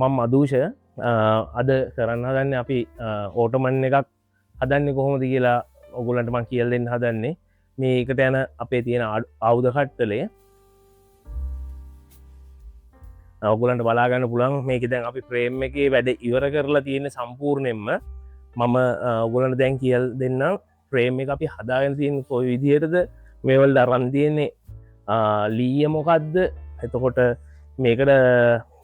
මම මදූෂ අද කරන්න හදන්නේ අපි ඕටමන් එකක් හදන්නේ කොහොමද කියලා ඔයගොල්ලන්ට මම කියලා දෙන්න හදන්නේ. මේකට යන අපේ තියෙන ආයුධ කට්ටලය ඔයගොල්ලන්ට බලා ගන්න පුළුවන්. මේකේ දැන් අපි ෆ්‍රේම් එකේ වැඩ ඉවර කරලා තියෙන සම්පූර්ණයෙන්ම මම ඔයගොල්ලන්ට දැන් කියලා දෙන්නම් ෆ්‍රේම් එක අපි හදාගෙන තියෙන කොයි විදිහටද මේවල අරන් තියෙන්නේ ලීය මොකක්ද එතකොට මේකට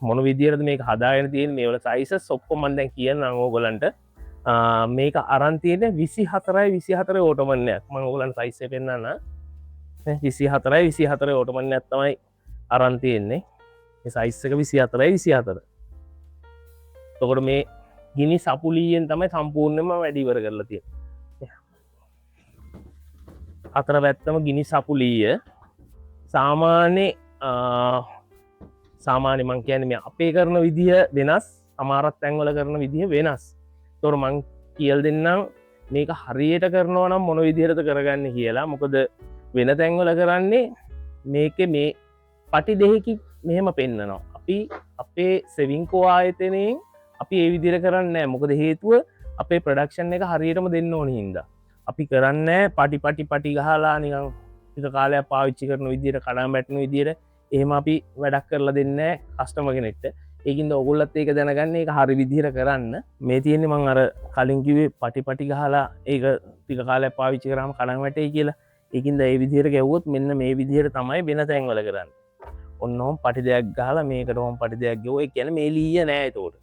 මොන විදිහටද මේක හදාගෙන තියෙන්නේ මේවල සයිසස් ඔක්කොම මම දැන් කියන්නම් ඕගොල්ලන්ට. මේක අරන් තියෙන්නේ 24යි 24 ඕටෝමන් එකක්. මම ඕගොල්ලන්ට සයිස් එක පෙන්නන්න. 24යි 24 ඕටෝමන් එකක් තමයි අරන් තියෙන්නේ. මේ සයිස් එක 24යි 24. එතකොට මේ ගිනි සපුලියෙන් තමයි සම්පූර්ණයෙන්ම වැඩ ඉවර කරලා තියෙන්නේ. අතර පැත්තම ගිනි සපුලිය සාමාන්‍ය මං කියන්නේ මේ අපේ කරන විදිහ වෙනස්, සමහරක් තැන්වල කරන විදිහ වෙනස්. ඒතොර මං කියලා දෙන්නම් මේක හරියට කරනවා නම් මොන විදිහටද කරගන්නේ කියලා. මොකද වෙන තැන්වල කරන්නේ මේකේ මේ පටි දෙකකින් මෙහෙම පෙන්නනවා. අපි අපේ සෙවින්කෝ ආයතනයෙන් අපි ඒ විදිහට කරන්නේ නැහැ. මොකද හේතුව අපේ ප්‍රොඩක්ෂන් එක හරියටම දෙන්න ඕන හින්දා. අපි කරන්නේ පටි ගහලා නිකන් ටික කාලයක් පාවිච්චි කරන විදිහට කඩාම් වැටෙන විදිහට එහෙම අපි වැඩක් කරලා දෙන්නේ කස්ටමර් කෙනෙක්ට. ඒකින්ද ඔයගොල්ලොත් ඒක දැනගන්න ඒක හරි විදිහට කරන්න. මේ තියෙන්නේ මම අර කලින් කිව්වේ පටි ගහලා ඒක ටික කාලයක් පාවිච්චි කරාම කඩාම් වැටෙයි කියලා. ඒකින්ද ඒ විදිහට ගැව්වොත් මෙන්න මේ විදිහට තමයි වෙන තැන්වල කරන්නේ. ඔන්නෝම් පටි දෙයක් ගහලා මේකට ඕම් පටි දෙයක් ගෙවුවා. ඒ කියන්නේ මේ ලීය නෑ ඒතකොට.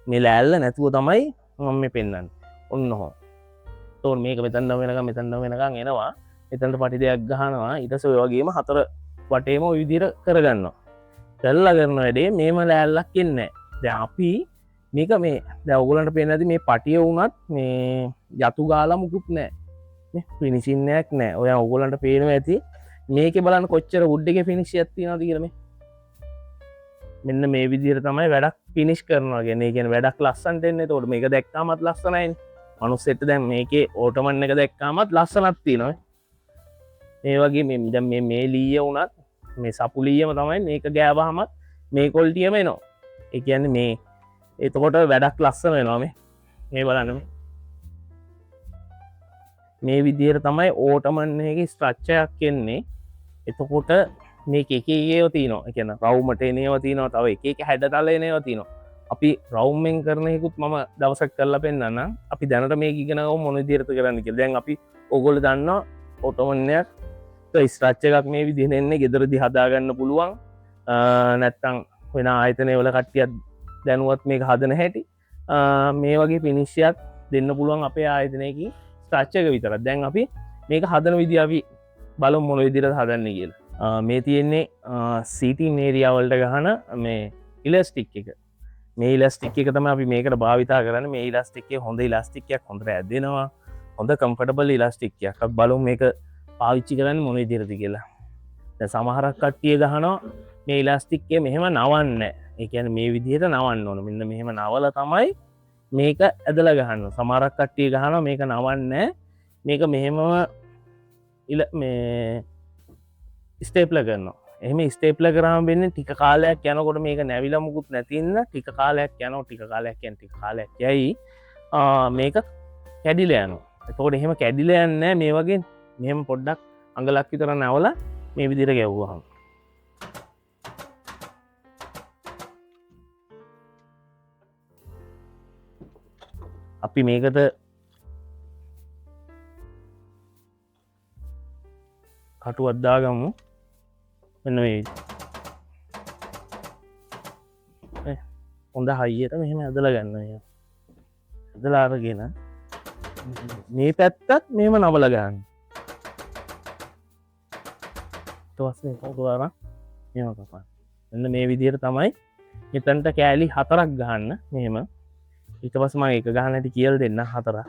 මේ ලෑල්ල නැතුව තමයි මම මේ පෙන්වන්නේ. ඔන්නෝම්. ඒතකොට මේක මෙතන වෙනකන් එනවා. එතනට පටි දෙයක් ගහනවා. ඊට පස්සේ ඔය වගේම හතර වටේම ඔය විදිහට කරගන්නවා. කරලා කරන වැඩේ මේම ලෑල්ලක් එන්නේ නැහැ. දැන් අපි මේක මේ දැන් ඔයගොල්ලන්ට පේන්නේ නැති මේ පටිය වුණත් මේ යතු ගාලා මුකුත් නැහැ. නේ ෆිනිෂින් එකක් නැහැ. ඔය ඔයගොල්ලන්ට පේනවා ඇති මේකේ බලන්න කොච්චර වුඩ් එකේ ෆිනිෂ් එකක් තියෙනවද කියලා මේ. මෙන්න මේ විදිහට තමයි වැඩක් ෆිනිෂ් කරනවා කියන්නේ. ඒ කියන්නේ වැඩක් ලස්සනට එන්නේ. ඒතකොට මේක දැක්කාමත් ලස්සනයිනේ. මනුස්සෙට දැන් මේකේ ඕටෝමන් එක දැක්කාමත් ලස්සනක් තියෙනවා. මේ වගේ මේ ලීය වුණත් මේ සපුලීයම තමයි මේක ගෑවහමත් මේ කොල්ටියම එනවා. ඒ කියන්නේ මේ එතකොට වැඩක් ලස්සන වෙනවා මේ බලන්න මේ විදිහට තමයි ඕටෝමන් එකේ ස්ට්‍රක්චර් එකක් එන්නේ. එතකොට මේක එක ඒවා තියෙනවා. ඒ කියන්නේ රවුමට එනේවා තියෙනවා. තව එක එක හැඩතල එනේවා තියෙනවා. අපි රවුම්ෙන් කරන එකකුත් මම දවසක් කරලා පෙන්නන්නම්. අපි දැනට මේක ඉගෙන ගමු මොන විදිහට කරන්න කියලා. දැන් අපි ඕගොල්ලෝ දන්නවා ඕටෝමන් එකක් ස්ට්‍රක්චර් එකක් මේ විදිහට එන්නේ ගෙදරදී හදාගන්න පුළුවන්. නැත්තම් වෙන ආයතනවල කට්ටියක් දැනුවත් මේක හදන හැටි මේ වගේ ෆිනිෂ් එකක් දෙන්න පුළුවන් අපේ ආයතනයකින් ස්ට්‍රක්චර් එක විතරක්. දැන් අපි මේක හදන විදිහ අපි බලමු මොන විදිහට හදන්නේ කියලා. මේ තියෙන්නේ සීටින් ඒරියා වලට ගහන මේ ඉලාස්ටික් එක. මේ ඉලාස්ටික් එක තමයි අපි මේකට භාවිතා කරන්නේ. මේ ඉලාස්ටික් එක හොඳ ඉලාස්ටික් එකක්, හොඳට ඇදෙනවා. හොඳ කම්ෆර්ටබල් ඉලාස්ටික් එකක්. අපි බලමු මේක පාවිච්චි කරන්න මොන විදිහටද කියලා. දැන් සමහරක් කට්ටිය ගහනවා මේ ඉලාස්ටික් එක මෙහෙම නවන්නේ. ඒ කියන්නේ මේ විදිහට නවන්න ඕන. මෙන්න මෙහෙම නවලා තමයි මේක ඇදලා ගහන්න. සමහරක් කට්ටිය ගහනවා මේක නවන්නේ. මේක මෙහෙමම මේ ස්ටේප්ලර් කරනවා. එහෙම ස්ටේප්ලර් කරාම වෙන්නේ ටික කාලයක් යනකොට මේක නැවිලා මුකුත් නැතිනම් ටික කාලයක් යයි මේක කැඩිලා යනවා. එතකොට එහෙම කැඩිලා යන්නේ මේ වගේ මෙහෙම පොඩ්ඩක් අඟලක් විතර නැවලා මේ විදිහට ගැව්වහම අපි මේකට කටුවක් දාගමු. මෙන්න මේ හොඳ හයියට මෙහෙම ඇදලා ගන්න. ඇදලා අරගෙන මේ පැත්තත් මෙහෙම නවලා ගන්න. ඊට පස්සේ කොහොමද මෙහෙම කපන්න. මෙන්න මේ විදිහට තමයි මෙතනට කෑලි 4ක් ගහන්න මෙහෙම. ඊට පස්සේ මම එක ගහන්න ඇති කියලා දෙන්න 4ක්.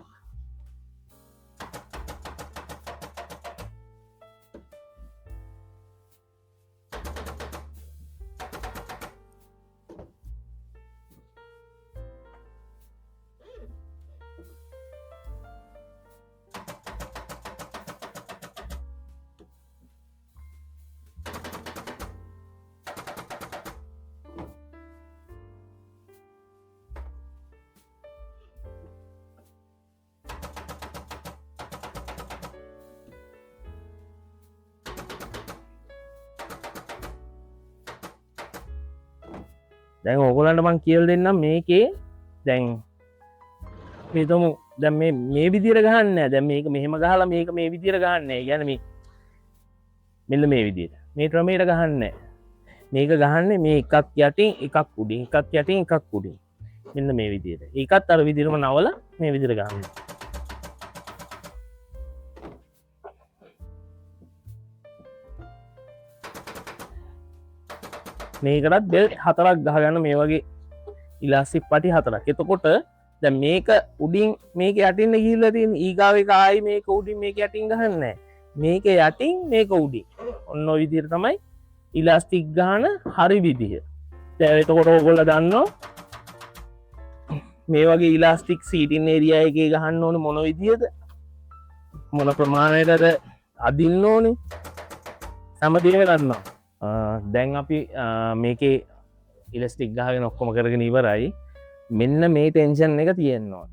දැන් ඕගොල්ලන්ට මං කියල් දෙන්නම් මේකේ දැන් හිතමු දැන් මේ විදිහට ගහන්න දැන් මේක මෙහෙම ගහලා මේක මේ විදිහට ගහන්න يعني මෙන්න මේ විදිහට මේ ක්‍රමයට ගහන්න මේක ගහන්නේ මේ එකක් යටින් එකක් උඩින් එකක් යටින් එකක් උඩින් මෙන්න මේ විදිහට ඒකත් අර විදිහටම නවලා මේ විදිහට ගහන්න මේකටත් බෙල් 4ක් ගහගන්න මේ වගේ ඉලාස්ටික් පටි 4ක් එතකොට දැන් මේක උඩින් මේක යටින් ගිහිල්ලා තියෙන ඊගාව එක ආයි මේක උඩින් මේක යටින් ගහන්නේ මේක යටින් මේක උඩින් ඔන්න ඔය විදිහට තමයි ඉලාස්ටික් ගහන හරි විදිහ දැන් එතකොට ඕගොල්ලෝ දන්නවා මේ වගේ ඉලාස්ටික් සීටින් ඒරියා එකේ ගහන්න ඕනේ මොන විදිහද මොන ප්‍රමාණයටද අදින්න ඕනේ සමදේව ගන්නවා දැන් අපි මේකේ ඉලාස්ටික් ගහගෙන ඔක්කොම කරගෙන ඉවරයි මෙන්න මේ ටෙන්ෂන් එක තියෙනවා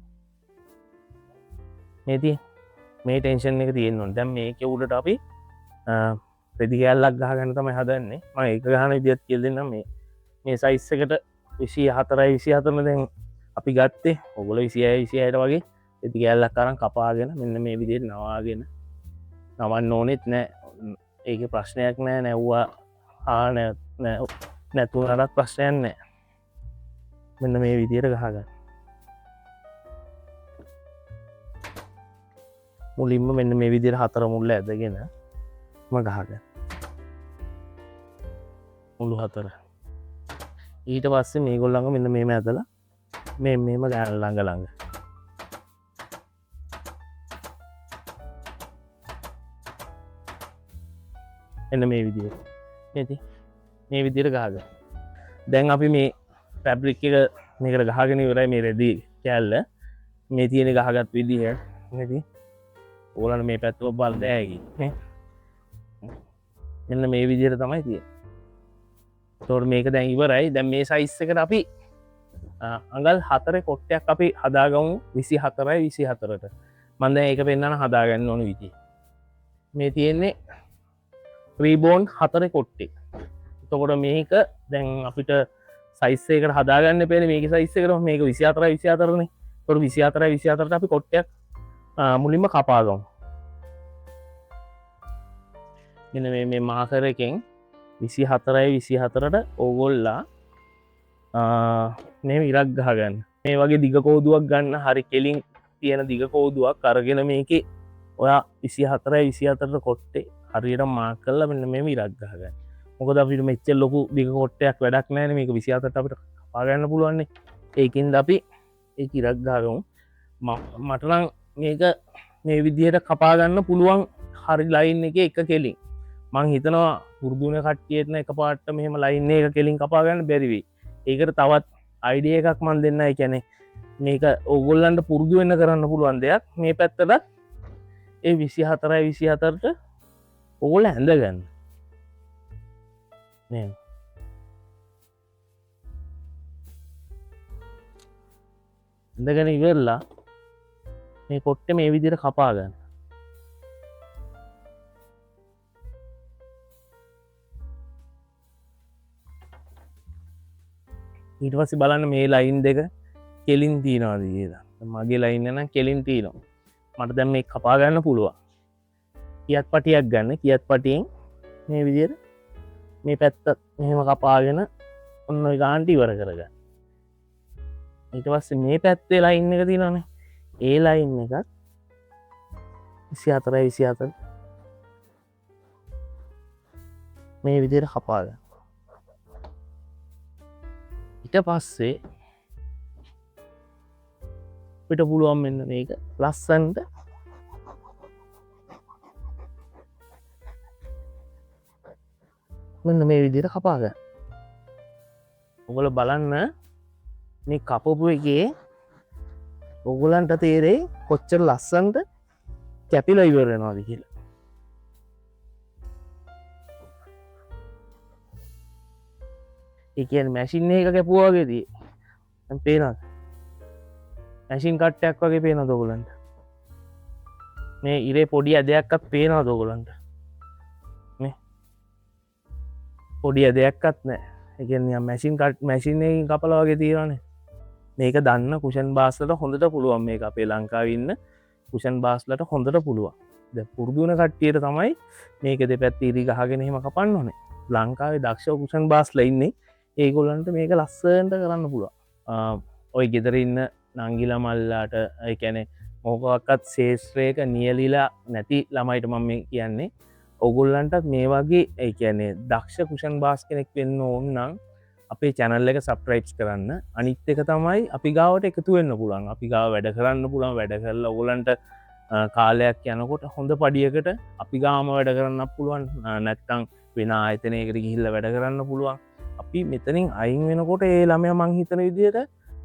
මේ ටෙන්ෂන් එක තියෙනවා දැන් මේක උඩට අපි රෙදි කෑල්ලක් ගහගන්න තමයි හදන්නේ මම ඒක ගහන විදිහත් කියලා දෙන්නම් මේ සයිස් එකට 24යි 24 දැන් අපි ගත්තේ ඔයගොල්ලෝ 26යි 26ට වගේ රෙදි කෑල්ලක් අරන් කපාගෙන මෙන්න මේ විදිහට නවාගෙන නවන්න ඕනෙත් නෑ ඒකේ ප්‍රශ්නයක් නෑ නැව්වා නැතුනටත් ප්‍රශ්නයක් නෑ මෙන්න මේ විදිහට ගහගන්න මුලින්ම මෙන්න මේ විදිහට 4 මුල්ල ඇදගෙන ගහගන්න මුළු 4 ඊට පස්සේ මේගොල්ලන්ව මෙන්න මේම ඇදලා මෙන්න ගන්න ළඟ එන්න මේ විදිහට නේද මේ විදිහට ගහගන්න දැන් අපි මේ ෆැබ්‍රික් එක මේකට ගහගෙන ඉවරයි මේ රෙදි කෑල්ල මේ තියෙන ගහගත් විදිහ නේද ඕගොල්ලන්ට මේ පැත්තව බලන්න ඇයි නේ මෙන්න මේ විදිහට තමයි තියෙන්නේ ඒතකොට මේක දැන් ඉවරයි දැන් මේ සයිස් එකට අපි අඟල් 4 කොට්ටයක් අපි හදාගමු 24යි 24ට මම දැන් ඒක පෙන්නන හදාගන්න ඕන විදිහ මේ තියෙන්නේ රීබෝන් 4 කොට්ටේ එතකොට මේක දැන් අපිට සයිස් එකකට හදාගන්න පේන්නේ මේකේ සයිස් එකට මේක 24යි 24නේ ඒතකොට 24යි 24ට අපි කොට්ටයක් මුලින්ම කපාගමු මෙන්න මේ මාකර් එකෙන් 24යි 24ට ඕගොල්ලා මේ ඉරක් ගහගන්න මේ වගේ දිග කෝදුවක් ගන්න හරි කෙලින් තියෙන දිග කෝදුවක් අරගෙන මේකේ ඔයා 24යි 24ට කොට්ටේ හරියට මාක් කරලා මෙන්න මේ ඉරක් ගහගන්න මොකද අපිට මෙච්චර ලොකු දිග කොට්ටයක් වැඩක් නැහැ මේක 24ට අපිට කපා ගන්න පුළුවන් නේ ඒකින්ද අපි ඒක ඉරක් ගහගමු මට නම් මේක මේ විදිහට කපා ගන්න පුළුවන් හරි ලයින් එකේ එක කෙලින් මං හිතනවා පුරුදුන කට්ටියටන එක පාට්ට මෙහෙම ලයින් එක කෙලින් කපා ගන්න බැරි වෙයි ඒකට තවත් අයිඩියා එකක් මන් දෙන්න ඒ කියන්නේ මේක ඕගොල්ලන්ට පුරුදු වෙන්න කරන්න පුළුවන් දෙයක් මේ පැත්තට ඒ 24යි 24ට ඕගොල්ලෝ ඇඳගන්න නේ ඇඳගෙන ඉවරලා මේ කොට්ටේ මේ විදිහට කපා ගන්න ඊට පස්සේ බලන්න මේ ලයින් දෙක කෙලින් තියනවාද කියලා මගේ ලයින් එක නම් කෙලින් තියෙනවා මට දැන් මේක කපා ගන්න පුළුවන් කියත් පටියක් ගන්න කියත් පටියෙන් මේ විදිහට මේ පැත්ත මෙහෙම කපාගෙන ඔන්න ඔය ගානට ඉවර කරගන්න ඊට පස්සේ මේ පැත්තේ ලයින් එක තියෙනවානේ ඒ ලයින් එකත් 24යි 24 මේ විදිහට කපා ගන්න ඊට පස්සේ පිට පුළුවන් මෙන්න මේක ලස්සන්ට මෙන්න මේ විදිහට කපා ගන්න. ඔයගොල්ලෝ බලන්න මේ කපපු එකේ ඔයගොල්ලන්ට තේරෙයි කොච්චර ලස්සනට කැපිලා ඉවර වෙනවද කියලා. ඒ කියන්නේ මැෂින් එක කැපුවා වගේදී දැන් පේනවද? මැෂින් කට්ටයක් වගේ පේනවද ඔයගොල්ලන්ට? මේ ඉරේ පොඩි ඇදයක්වත් පේනවද ඔයගොල්ලන්ට? මේ පොඩි ඇදයක්වත් නැහැ. මැසින් කපල වගේ තියෙනනේ මේක දන්න කුෂන් බාස්ලට හොඳට පුළුවන් මේ අපේ ලංකාවන්න කුෂන් බාස්ලට හොඳට පුළුවන් පුරදුන කට්ටියට තමයි මේක දෙ පැත්තිීරි ගහගෙනහෙම කපන්න ඕනේ ලංකාවේ දක්ෂ කුෂන් බාස්ල ඉන්නේ ඒගොල්ලන්ට මේක ලස්සන්ට කරන්න පුළුව ඔය ගෙදර ඉන්න නංගිල මල්ලාට කැනෙ මොකක්කත් ශේෂත්‍රයක නියලිලා නැති ළමයිට මම මේ කියන්නේ ඔගුල්ලන්ටත් මේ වගේ ඒ කියන්නේ දක්ෂ කුෂන් බාස් කෙනෙක් වෙන්න ඕන්නම් අපේ චැනල් එක සප්‍රයිප්ස් කරන්න අනිත් එක තමයි අපි ගාවට එකතු වෙන්න පුළන් අපි ගාව වැඩ කරන්න පුළන් වැඩ කරලා ඔගුලන්ට කාලයක් යනකොට හොඳ පඩියකට අපි ගාම වැඩ කරන්න පුළුවන් නැත්තං වෙන ආයතනයකට ගිහිල්ල වැඩ කරන්න පුළුවන් අපි මෙතනින් අයින් වෙනකොට ඒ ළමය මංහිතන විදියට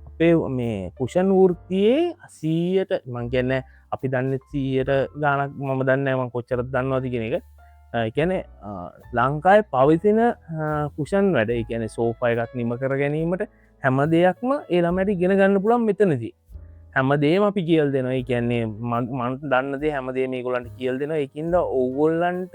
අපේ මේ කුෂන් වෘතියේ 100ට මං කියන්න අපි දන්න 100ට ගානක් මම දන්නම කොච්චරත් දන්නවාති කෙන එක එකැන ලංකායි පවිතින කුෂන් වැඩ එකැන සෝපයගත් නිම කර ගැනීමට හැම දෙයක්ම ඒළමට ගෙන ගන්න පුළන් මෙතනදී හැමදේම අපි කියල් දෙනවා කියන්නේ මන්ත දන්නදේ හැමදේ මේ ගොලන්ට කියල් දෙෙන එකින්ද ඔගොල්ලන්ට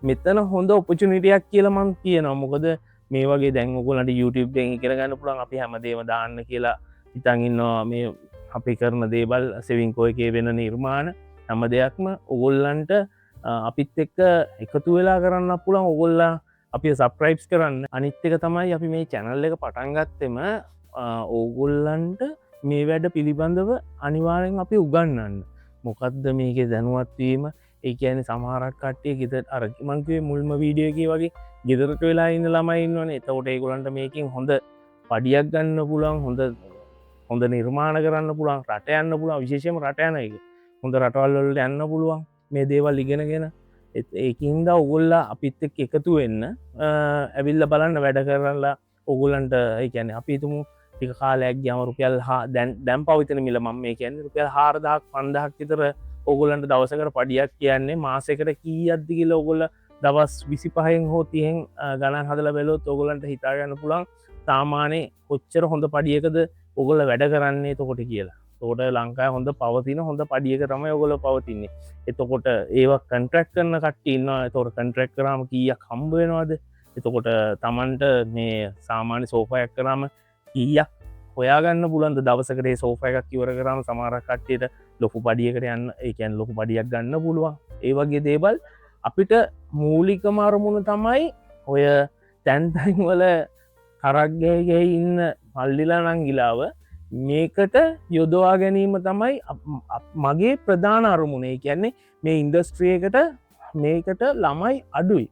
මෙතන හොඳ ඔපචනිටයක් කියල මං කියනවා මොකද මේ වගේ දැන්ගොලට YouTube දෙ කරගන්න පුළන් අපි හැමදේම දාන්න කියලා ඉතන්ඉන්නවා මේ අපි කරන දේබල් සෙවිංකෝ එකේ වෙන නිර්මාණ හැම දෙයක්ම ඔගොල්ලන්ට අපිත් එක්ක එකතු වෙලා කරන්න පුළන් ඔගොල්ලා අපි සප්‍රයිප්ස් කරන්න අනිත්්‍යක තමයි අපි මේ චැනල් එක පටන්ගත්තෙම ඕගොල්ලන්ට මේ වැඩ පිළිබඳව අනිවාරෙන් අපි උගන්නන්න මොකක්ද මේක දැනුවත්වීම ඒ ඇන සමහරක් කට්ටේ ගෙත අරකිමංකවේ මුල්ම වීඩියෝගේ වගේ ගෙදරට වෙලා ඉන්න ළමයින්නවන එතකොට ඒගොලන්ට මේකින් හොඳ පඩියක් ගන්න පුළන් හොඳ නිර්මාණ කරන්න පුළන් රට යන්න පුළන් විශේෂම රටයන එක හොඳ රටවල්වලට යන්න පුළුවන් මේ දේවල් ඉගෙනගෙන ඒකින්ද ඔගොල්ලා අපිත් එක් එකතු වෙන්න ඇවිල්ල බලන්න වැඩ කරලා ඔගුලන්ට ඒකැන අපිතුමු ටික කාලයක් ගම රුපියල් දැම් පවිතන මිල ම මේ කියන්න රුපියල් 4,000-5,000ක් විතර ඔගොලන්ට දවසකට පඩියක් කියන්නේ මාසකට කී අද්දිකිල ඔගොල්ල දවස් 25න් හෝ 30න් ගණන් හදල බැලොත් ඔගොලන්ට හිතාගන්න පුළන් සාමානය කොච්චර හොඳ පඩියකද ඔගොල්ල වැඩ කරන්නේ තොකොට කියලා තෝට ලංකායි හොඳ පවතින හොඳ පඩියක තමයි ඔගොල පවතින්නේ එතකොට ඒවා කන්ට්‍රක්් කරන කට්ටඉන්න තොර කන්ට්‍රක්් කරම කියක් හම්බවෙනවාද එතකොට තමන්ට මේ සාමාන්‍ය සෝපයක් කරම ඊයක් හොයාගන්න පුලන්ද දවසකරේ සෝෆ එකක් කිවර කරම සමාරක් කට්ටයට ලොකු පඩියකට යන්න ඒකැන් ලොකු පඩියක් ගන්න පුළුවන් ඒ වගේ දේබල් අපිට මූලිකම අරමුණ තමයි ඔය තැන්තැන්වල කරක්ගේගේ ඉන්න පල්ලිලා නංගිලාව මේකට යොදවා ගැනීම තමයි මගේ ප්‍රධාන අරමුණේ කියන්නේ මේ ඉන්ඩස්ට්‍රියකට මේකට ළමයි අඩුයි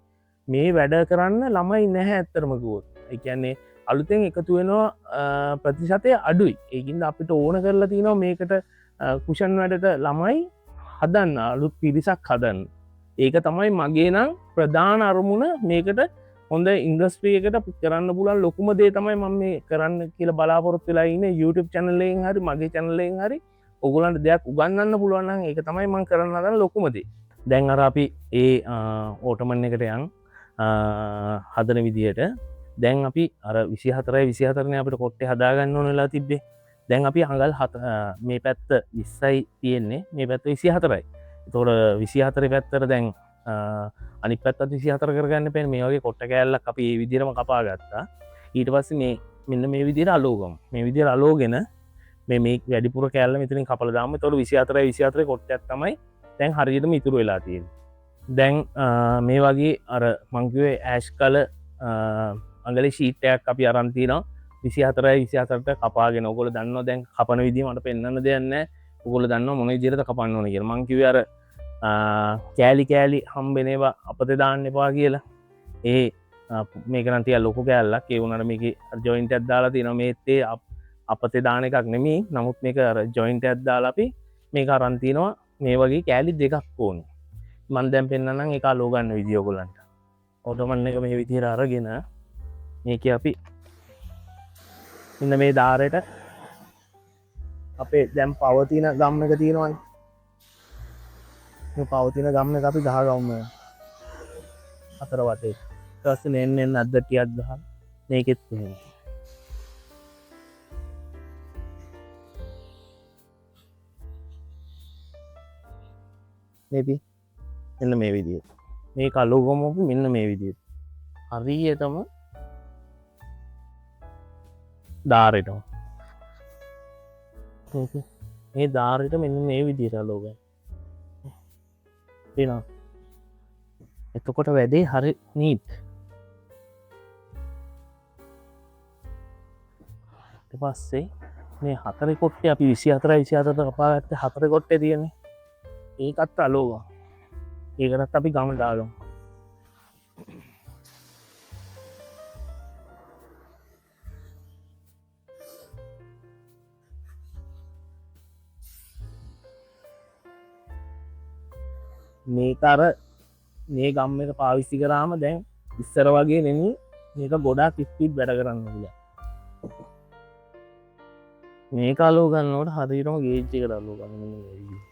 මේ වැඩ කරන්න ළමයි නැහැ ඇත්තරමකුවොත් එකන්නේ අලුතෙන් එකතු වෙනවා ප්‍රතිශතය අඩුයි ඒකින්ද අපිට ඕන කරලා තිනවා මේකට කුෂන් වැඩට ළමයි හදන්න අලුත් පිරිසක් හදන්න ඒක තමයි මගේ නම් ප්‍රධාන අරමුණ මේකට හොඳ ඉන්ඩස්ට්‍රියකට කරන්න පුලන් ලොකුම දේ තමයි මම මේ කරන්න කියලා බලාපොරොත් වෙලා ඉන්න YouTube චැනලයෙන් හරි මගේ චැනලයෙන් හරි ඔගොලන්ට දෙයක් උගන්නන්න පුළුවන්නම් ඒක තමයි මං කරන්න හදන ලොකුමදේ දැන් අර අපි ඒ ඕටමන් එකට යන් හදන විදියට දැන් අපි අර 24 අපට කොට්ටේ හදාගන්න ඕනලා තිබ්බේ දැන් අපි හඟල් මේ පැත්ත 20යි තියෙන්නේ මේ පැත්ත 24යි තොට 24 පැත්තර දැන් අනි පැත් 24 කරගන්න පැන් මේ වගේ කොට්ට කෑල්ලක් අපි ඒ විදිරම කපා ගත්තා ඊට පස්ස මේ මෙන්න මේ විදිර අලෝගම් මේ විදිර අලෝගෙන මේ වැඩිපුර කෑල්ල මෙතනින් කපල දාම තොට 24 කොට්ටක් තමයි තැන් හරියටම ඉතුරු වෙලා තියෙන දැන් මේ වගේ අර මංකිවේ ඇෂ් කල අගල ශීටයක් අපි අරන්තින 24 කපාගෙන ඔගොල දන්න දැන් කපන විදිීමට පෙන්න්න දෙන්න ඔගොල දන්න මොන ජිරත කපන්න ඕන කිය මංකිවර කෑලි හම්බෙනවා අපත දාන්න එපා කියලා ඒ මේකනතිය ලොකු කෑල්ලක් ඒ වුනට මේක ජොයින්ට ඇත්දාලා තින මේත්තේ අපත දාන එකක් නෙමේ නමුත් මේක ජොයින්ට ඇත්දාලා අපි මේක අරන්තිනවා මේ වගේ කෑලි දෙකක් ඕන මන්දැම් පෙන්න්නම් එක ලෝගන්න විදිියෝගොලන්ට ඔටමන්න එක මේ විතිර අරගෙන මේක අපි ඉන්න මේ ධාරයට අපේ දැම් පවතින ගම්ම එක තියෙනවයි පවතින ගම්ම අපි දහගවම අතර වටේ තස්ස එන්න අදටි අදහ මේකෙත් මේපි එන්න මේ විදිිය මේ කල්ලෝගොමපු මෙන්න මේ විදිිය හරියටම ධාරයට මේ ධාරයට මෙන්න මේ විදිහට අලෝග වෙනවා. එතකොට වැඩේ හරි නීට්. ඊට පස්සේ මේ හතරේ කොට්ටේ අපි 24 24ට කපාගත්ත හතරේ කොට්ටේ තියෙන්නේ. ඒකත් අලෝග. ඒකටත් අපි ගම දාගමු. මේක අර මේ ගම් එක පාවිච්චි කරාම දැන් ඉස්සර වගේ නෙමෙයි මේක ගොඩාක් ස්පීඩ් වැඩ කරන්න පුළුවන්. මේක අලෝ ගන්නකොට හරියටම ගේජ් එකට අලෝ ගන්න මෙන්න මේ විදිහට.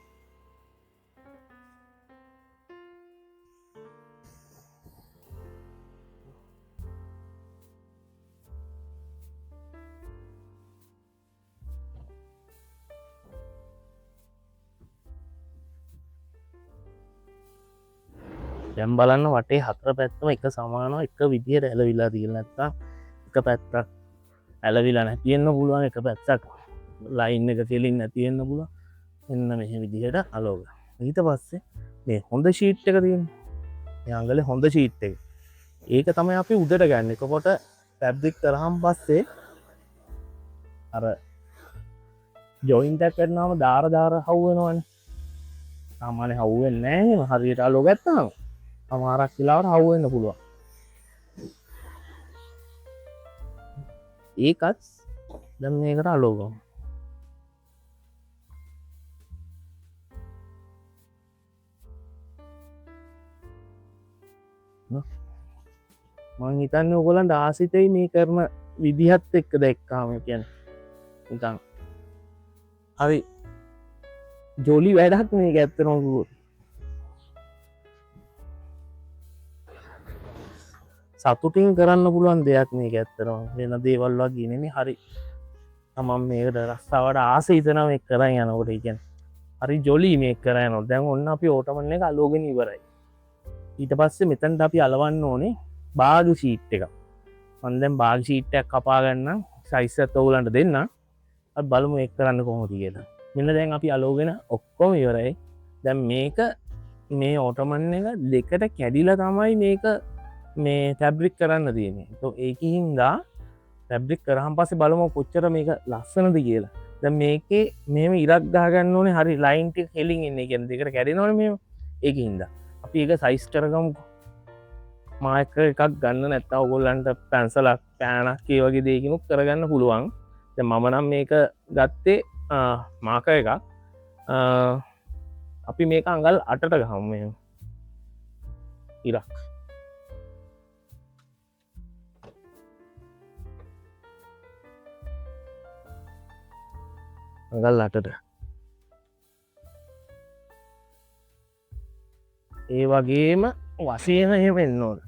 දැන් බලන්න වටේ හතර පැත්තම එක සමානව එක විදිහට ඇලවිලා තියෙන නැත්තම් එක පැත්තක් ඇලවිලා නැති වෙන්න පුළුවන් එක පැත්තක් ලයින් එක කෙලින් නැති වෙන්න පුළුවන්. එන්න මෙහෙ විදිහට අලෝග. ඊට පස්සේ මේ හොඳ ෂීට් එක තියෙන්නේ. මේ අඟලේ හොඳ ෂීට් එක. ඒක තමයි අපි උඩට ගන්න. එතකොට ෆැබ්‍රික් කරාම පස්සේ අර ජොයින්ට් එකක් කරනවාම දාර හවු වෙනවනේ. සාමාන්‍ය හවු වෙන්නේ නැහැ. හරියට අලෝග ගත්තාම අමාරක් වෙලාවට හවු වෙන්න පුළුවන්. ඒකත් දැන් මේකට අලෝ ගමු. මං හිතන්නේ ඔයගොල්ලන්ට ආසිතයි මේ කරන විදිහත් එක්ක දැක්කාම කියන්නේ නිකන් හරි ජොලි වැඩක් මේක ඇත්තටම කිව්වොත්. සතුටින් කරන්න පුළුවන් දෙයක් මේක ඇත්තටම. වෙන දේවල් වගේ නෙමෙයි හරි තමන් මේකට රස්සාවට ආස හිතනවා මේක කරන් යනකොට. ඒ කියන්නේ හරි ජොලි මේක කරන් යනකොට. දැන් ඔන්න අපි ඕටමන් එක අලෝගෙන ඉවරයි. ඊට පස්සේ මෙතනට අපි අලවන්න ඕනේ බාග් ෂීට් එක. මම දැන් බාග් ෂීට් එකක් කපා ගන්නම් සයිස් එකත් ඔයගලන්ට දෙන්න. අපි බලමු ඒක කරන්න කොහොමද කියලා. මෙන්න දැන් අපි අලෝගෙන ඔක්කොම ඉවරයි. දැන් මේක මේ ඕටමන් එක දෙකට කැඩිලා තමයි මේක මේ ෆැබ්‍රික් කරන්න තියෙන්නේ. ඒකින්දා ෆැබ්‍රික් කරාම පස්සේ බලමු කොච්චර මේක ලස්සනද කියලා. දැන් මේකේ මෙහෙම ඉරක් ගහගන්න ඕනේ හරි ලයින් ටික හෙලින් එන්නේ. කියන්නේ දෙකට කැඩෙනවනේ මෙහෙම. ඒකින්දා අපි ඒක සයිස් කරගමුකෝ. මායක එකක් ගන්න නැත්නම් ඔයගොල්ලන්ට පැන්සලක් පෑනක් ඒ වගේ දෙයකිනුත් කරගන්න පුළුවන්. දැන් මම නම් මේක ගත්තේ මාකර් එකක්. අපි මේක අඟල් 8ට ගහමු මෙහෙම. ඉරක්. අඟල් 8ට. ඒ වගේම වශයෙන් එහෙම එන්න ඕන.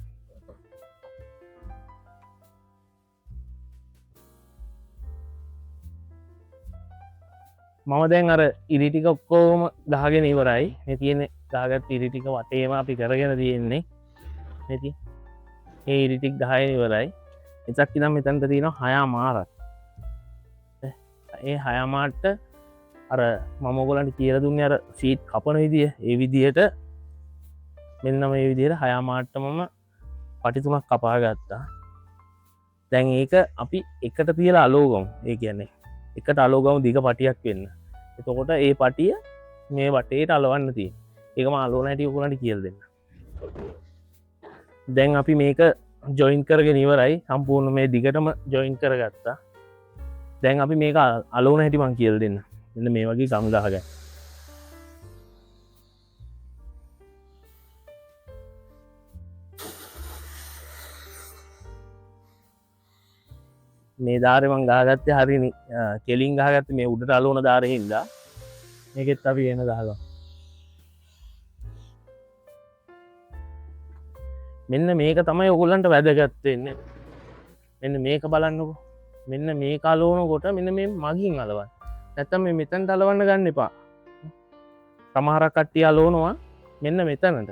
මම දැන් අර ඉරි ටික ඔක්කොම ගහගෙන ඉවරයි. මේ තියෙන ගහගත් ඉරි ටික වටේම අපි කරගෙන තියෙන්නේ. නැති. මේ ඉරි ටික ගහගෙන ඉවරයි. එතක් ඉඳන් මෙතනට තියෙනවා 6 මාරක්. ඒ 6 මාට්ට අර මම ඔයගලන්ට කියලා දුන්නේ අර ෂීට් කපන විදිය. ඒ විදියට මෙන්න මේ විදිහට 6 මාට්ටමම පටි 3ක් කපා ගත්තා. දැන් ඒක අපි එකට තියලා අලෝගමු. ඒ කියන්නේ එකට අලෝගමු දිග පටියක් වෙන්න. එතකොට ඒ පටිය මේ වටේට අලවන්න තියෙනවා. ඒක මම අලවන හැටි ඔයගලන්ට කියලා දෙන්න. දැන් අපි මේක ජොයින් කරගෙන ඉවරයි. සම්පූර්ණ මේ දිගටම ජොයින් කරගත්තා. දැන් අපි මේක අලවන හැටි මම කියලා දෙන්න. මෙන්න මේ වගේ ගම් ගහගන්න. මේ ධාරේ මං ගහගත්තේ හරිනේ කෙලින් ගහගත්තේ මේ උඩට අලවන ධාරේ හින්දා මේකෙත් අපි එන ගහගමු. මෙන්න මේක තමයි ඔයගොල්ලන්ට වැදගත් වෙන්නේ. මෙන්න මේක බලන්නකෝ. මෙන්න මේක අලවනකොට මෙන්න මේ මගින් අලවන්න. නැත්තම් මේ මෙතනට අලවන්න ගන්න එපා. සමහරක් කට්ටිය අලවනවා මෙන්න මෙතනට.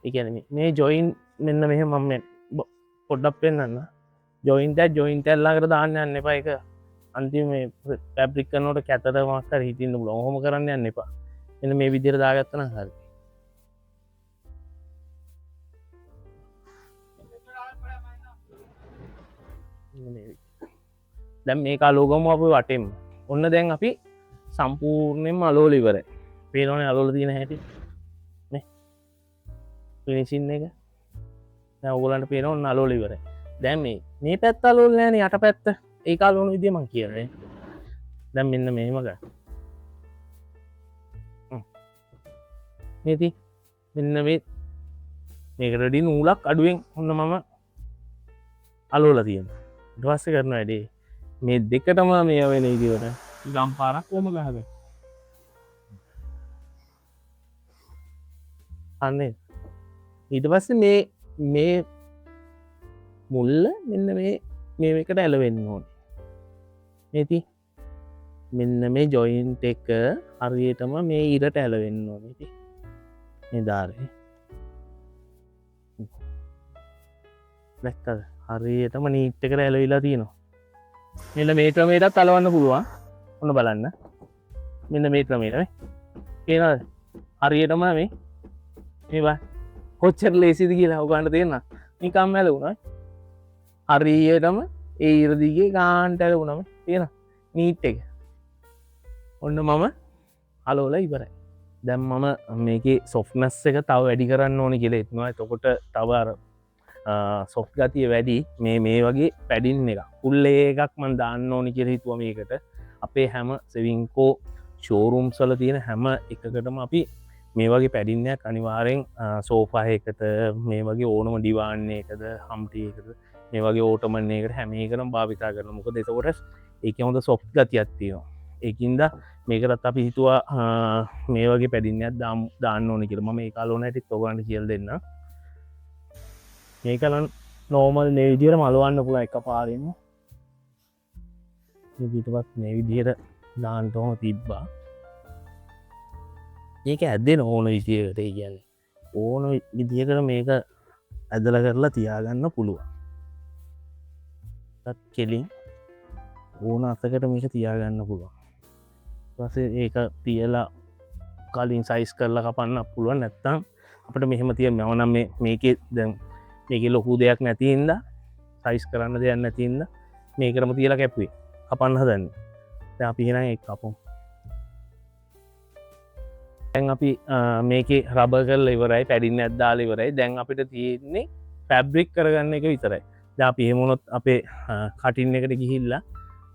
ඒ කියන්නේ මේ ජොයින් මෙන්න මෙහෙම මම පොඩ්ඩක් පෙන්නන්න. ජොයින්ට ළඟට දාන්න යන්න එපා. ඒක අන්තිම පැබ්‍රික් කරනට කැතරමක්කර හිටින්න බුල හොම කරන්න යන්න එපා එන්න මේ විදිර දාගත්තන හරි දැම් මේ කාලෝගම අප වටෙම් ඔන්න දැන් අපි සම්පූර්ණයෙන් අලෝලිවර පේනවන අලෝල තියෙන හැටි පිනිසින්න එක ඔගලන්ට පේනව නලෝලිවර දැම් මේ පැත් අලෝල් නෑන යට පැත්ත ඒ කාලෝන විදිමන් කියරේ දැම් මෙන්න මෙහෙමක මේති මෙන්න මේකරඩි නූලක් අඩුවෙන් ඔන්න මම අලෝල තියෙන දවස්ස කරන වැඩේ මේ දෙකටම මේ වෙන ඉදිවට ගම් පාරක් කොම ගහද අන්නේ ඊට පස්ස මේ මුල්ල මෙන්න මේ එකට ඇලවෙන්න ඕන නති මෙන්න මේ ජොයින්ට එක හරියටම මේ ඉරට ඇලවෙන්න ඕනති නිධාරය දැක්කද හරියටම නීට්ටකට ඇලවිලා තියෙනවා මෙල මේ ක්‍රමේටත් තලවන්න පුළුවන් ඔන්න බලන්න මෙන්න මේ ක්‍රමේට කියන හරියටම මේ මේවා කොච්චර ලේසිද කියලා ඔගන්න තියෙන නිකම් ඇල වුණයි හරියටම ඒ ඉරදිගේ ගාන්ට ඇල වුණම තියෙන නීට් එක ඔන්න මම අලෝල ඉවරයි දැම් මම මේක සොෆ්නස් එක තව වැඩි කරන්න ඕනි කියල එත්නවා තොකොට තවර සොෆ් ගතිය වැඩි මේ වගේ පැඩින් එක පුල්ල එකක් මන් දාන්න ඕනි කියර හිතුව මේකට අපේ හැම සවිංකෝ ෂෝරුම් සල තියෙන හැම එකකටම අපි මේ වගේ පැඩින්නයක් අනිවාරෙන් සෝපාහයකට මේ වගේ ඕනම ඩිවාන්නේ එකද හම්ටියකද මේ වගේ ඕටමන්නේකට හැමේකරම් භාවිතා කරන මොක දෙතකොට ඒක හොඳ සොෆ් ගති අත්තියවා ඒකින්ද මේකරත් අපි හිතුවා මේ වගේ පැඩින්නයක් දාන්න ඕනි කියරම මේ කාලෝනැටි තොගන්න කියල් දෙන්න මේ කලන් නෝමල් නේවිදිර මළුවන්න පුළ එක පාරන්න පිටපත් නේවිදියට දාන්ටෝම තිබ්බා ඒක ඇදෙන ඕන විසියකට කියන්නේ ඕන විදිකට මේක ඇදල කරලා තියාගන්න පුළුවන් කෙලින් ඕන අතකට මේක තියාගන්න පුළුවන් පස ඒක තියලා කලින් සයිස් කරලා කපන්න පුළුවන් නැත්තම් අපට මෙහෙම තිය මෙවනම් මේක දැන් මේක ලොකු දෙයක් නැතින්ද සයිස් කරන්න දෙයක් නැතින්ද මේ කරම තියලා කැපුවේ කපන්න හදන්න අපිහෙන එක් කපුම් දැන් අපි මේක රබ කරල ඉවරයි පැඩින්න ඇද්දාල ඉවරයි දැන් අපිට තියෙන්නේ පැබ්‍රික් කරගන්න එක විතරයි ද අපි හෙමුණොත් අපේ කටින් එකට ගිහිල්ලා